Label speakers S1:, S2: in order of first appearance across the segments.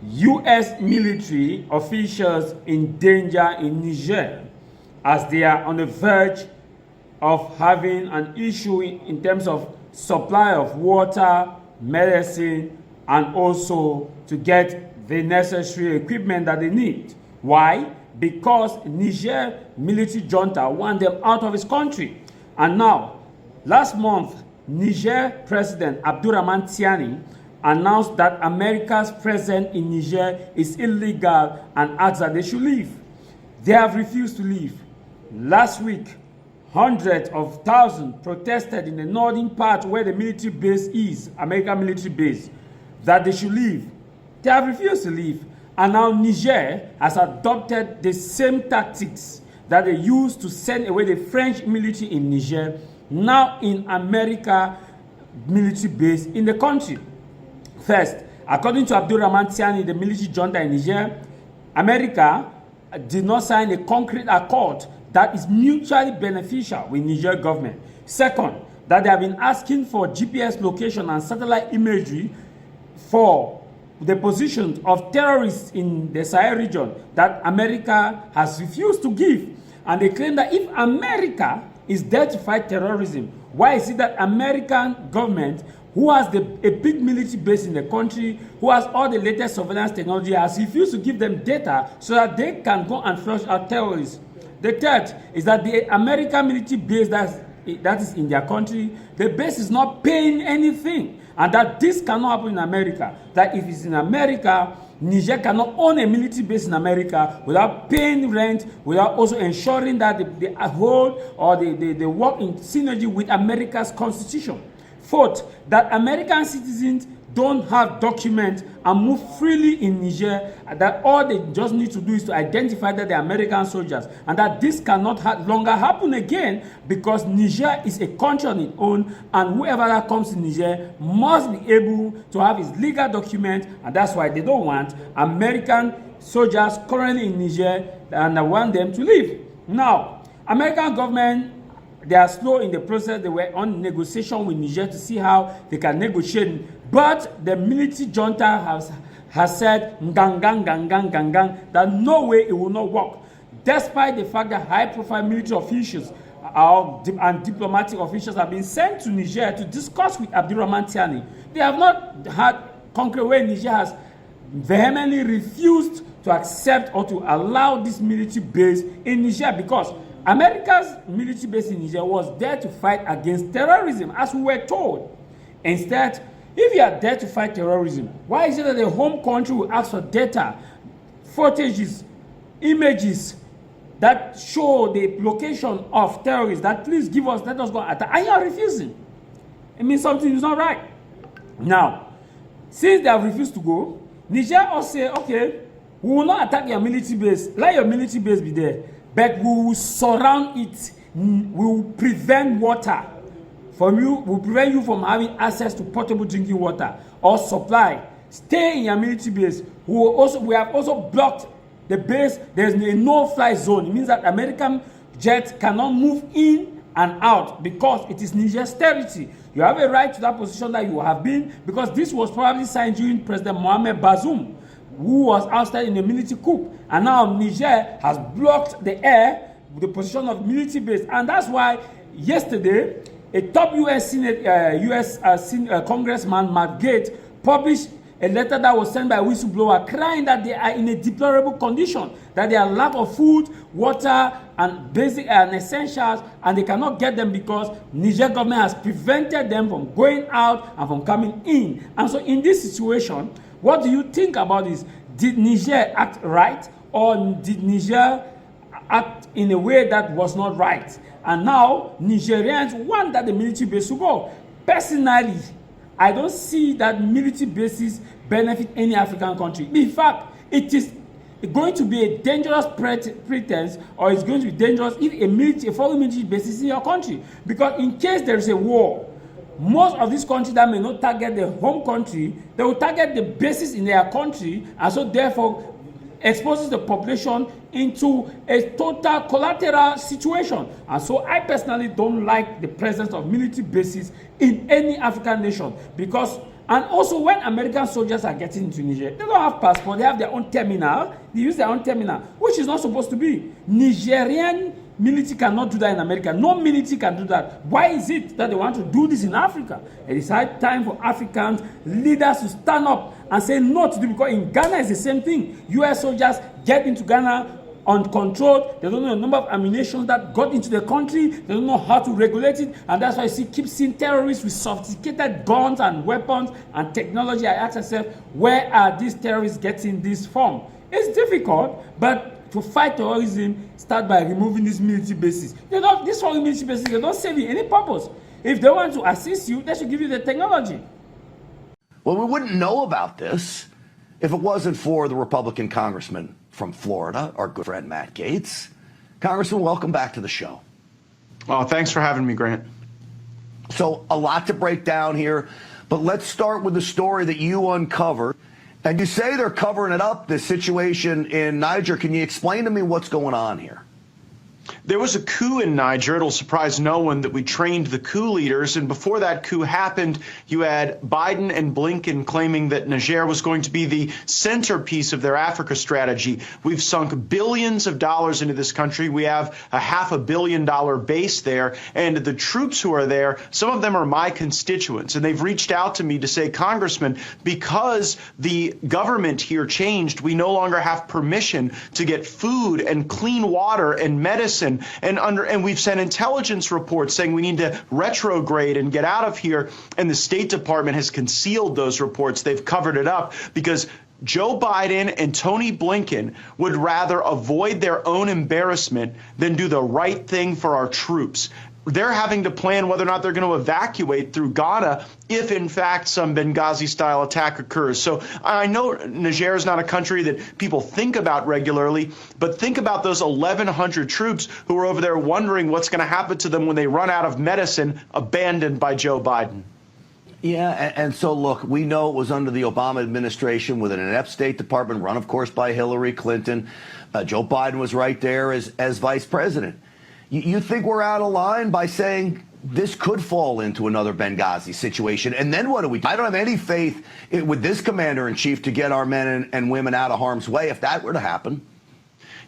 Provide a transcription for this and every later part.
S1: U.S. military officials in danger in Niger as they are on the verge of having an issue in terms of supply of water, medicine, and also to get the necessary equipment that they need. Why? Because Niger military junta want them out of his country. And now, last month, Niger President Abdurrahman Tiani announced that America's presence in Niger is illegal and asked that they should leave. They have refused to leave. Last week, hundreds of thousands protested in the northern part where the military base is, American military base, that they should leave. They have refused to leave. And now Niger has adopted the same tactics that they used to send away the French military in Niger, now in America military base in the country. First, according to Abdurrahman Tiani, the military junta in Niger, America did not sign a concrete accord that is mutually beneficial with Niger government. Second, that they have been asking for GPS location and satellite imagery for the positions of terrorists in the Sahel region that America has refused to give. And they claim that if America is there to fight terrorism, why is it that American government, who has a big military base in the country, who has all the latest surveillance technology, has refused to give them data so that they can go and flush out terrorists? The third is that the American military base that is in their country, the base is not paying anything. And that this cannot happen in America. That if it's in America, Niger cannot own a military base in America without paying rent, without also ensuring that they hold or they work in synergy with America's constitution. Fourth, that American citizens don't have documents and move freely in Niger, that all they just need to do is to identify that they're American soldiers, and that this cannot longer happen again because Niger is a country on its own, and whoever that comes to Niger must be able to have his legal document, and that's why they don't want American soldiers currently in Niger, and they want them to leave. Now, American government, they are slow in the process. They were on negotiation with Niger to see how they can negotiate. But the military junta has said that no way it will not work. Despite the fact that high-profile military officials and diplomatic officials have been sent to Niger to discuss with Abdurrahman Tiani, they have not had concrete way. Niger has vehemently refused to accept or to allow this military base in Niger because America's military base in Niger was there to fight against terrorism, as we were told. Instead, if you are there to fight terrorism, why is it that the home country will ask for data, footages, images that show the location of terrorists, that please give us, let us go attack, and you are refusing? It means something is not right. Now, since they have refused to go, Niger also say, okay, we will not attack your military base, let your military base be there, but we will surround it, we will prevent water from you, will prevent you from having access to potable drinking water or supply. Stay in your military base. We have also blocked the base. There's a no-fly zone. It means that American jets cannot move in and out because it is Niger's territory. You have a right to that position that you have been, because this was probably signed during President Mohamed Bazoum, who was ousted in a military coup. And now Niger has blocked the air, the position of military base. And that's why yesterday, a top U.S. Congressman, Matt Gaetz, published a letter that was sent by a whistleblower crying that they are in a deplorable condition, that they are lack of food, water, and basic and essentials, and they cannot get them because Niger government has prevented them from going out and from coming in. And so in this situation, what do you think about this? Did Niger act right, or did Niger act in a way that was not right? And now Nigerians want that the military base will go. Personally, I don't see that military bases benefit any African country. In fact, it is going to be a dangerous pretense, or it's going to be dangerous if a foreign military base is in your country. Because in case there is a war, most of these countries that may not target the home country, they will target the bases in their country, and so therefore exposes the population into a total collateral situation. And so I personally don't like the presence of military bases in any African nation, because And also, when American soldiers are getting into Niger, they don't have passport, they have their own terminal, they use their own terminal, which is not supposed to be. Nigerian military cannot do that in America. No military can do that. Why is it that they want to do this in Africa? It is high time for Africans, leaders to stand up and say no to this, because in Ghana it's the same thing. US soldiers get into Ghana uncontrolled. They don't know the number of ammunition that got into the country. They don't know how to regulate it, and that's why you keep seeing terrorists with sophisticated guns and weapons and technology. I ask myself, where are these terrorists getting this from? It's difficult, but to fight terrorism, start by removing these military bases. These foreign military bases, they don't serve you any purpose. If they want to assist you, they should give you the technology.
S2: Well, we wouldn't know about this if it wasn't for the Republican congressman from Florida, our good friend Matt Gaetz. Congressman, welcome back to the show.
S3: Well, thanks for having me, Grant.
S2: So a lot to break down here, but let's start with the story that you uncovered. And you say they're covering it up, this situation in Niger. Can you explain to me what's going on here?
S3: There was a coup in Niger. It'll surprise no one that we trained the coup leaders. And before that coup happened, you had Biden and Blinken claiming that Niger was going to be the centerpiece of their Africa strategy. We've sunk billions of dollars into this country. We have a $500 million base there. And the troops who are there, some of them are my constituents. And they've reached out to me to say, Congressman, because the government here changed, we no longer have permission to get food and clean water and medicine. And we've sent intelligence reports saying we need to retrograde and get out of here. And the State Department has concealed those reports. They've covered it up because Joe Biden and Tony Blinken would rather avoid their own embarrassment than do the right thing for our troops. They're having to plan whether or not they're going to evacuate through Ghana if, in fact, some Benghazi-style attack occurs. So I know Niger is not a country that people think about regularly, but think about those 1,100 troops who are over there wondering what's going to happen to them when they run out of medicine, abandoned by Joe Biden.
S2: Yeah, and so, look, we know it was under the Obama administration with an inept State Department run, of course, by Hillary Clinton. Joe Biden was right there as vice president. You think we're out of line by saying this could fall into another Benghazi situation? And then what do we do? I don't have any faith with this commander-in-chief to get our men and women out of harm's way if that were to happen.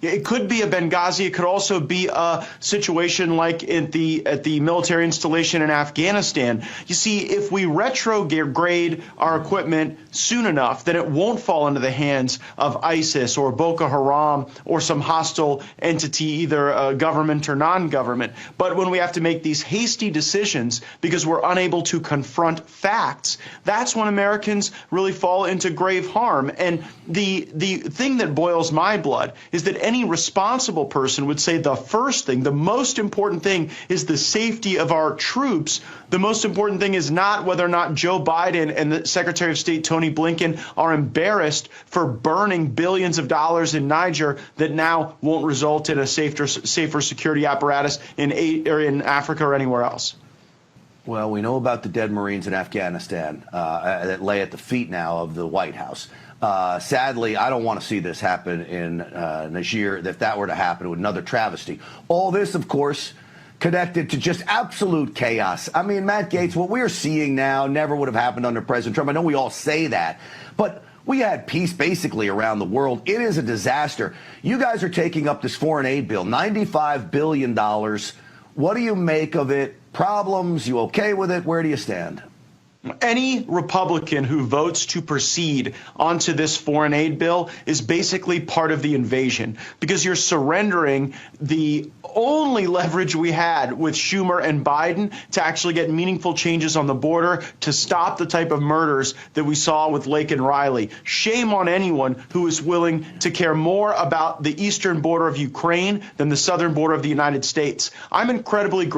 S3: It could be a Benghazi. It could also be a situation like at the military installation in Afghanistan. You see, if we retrograde our equipment soon enough, then it won't fall into the hands of ISIS or Boko Haram or some hostile entity, either government or non-government. But when we have to make these hasty decisions because we're unable to confront facts, that's when Americans really fall into grave harm. And the thing that boils my blood is that any responsible person would say the first thing, the most important thing is the safety of our troops. The most important thing is not whether or not Joe Biden and the Secretary of State Tony Blinken are embarrassed for burning billions of dollars in Niger that now won't result in a safer security apparatus in Africa or anywhere else.
S2: Well, we know about the dead Marines in Afghanistan that lay at the feet now of the White House. Sadly, I don't want to see this happen in Niger. If that were to happen, it would be another travesty. All this, of course, connected to just absolute chaos. I mean, Matt Gaetz, what we're seeing now never would have happened under President Trump. I know we all say that, but we had peace basically around the world. It is a disaster. You guys are taking up this foreign aid bill, $95 billion. What do you make of it? Problems? You okay with it? Where do you stand?
S3: Any Republican who votes to proceed onto this foreign aid bill is basically part of the invasion, because you're surrendering the only leverage we had with Schumer and Biden to actually get meaningful changes on the border to stop the type of murders that we saw with Lake and Riley. Shame on anyone who is willing to care more about the eastern border of Ukraine than the southern border of the United States. I'm incredibly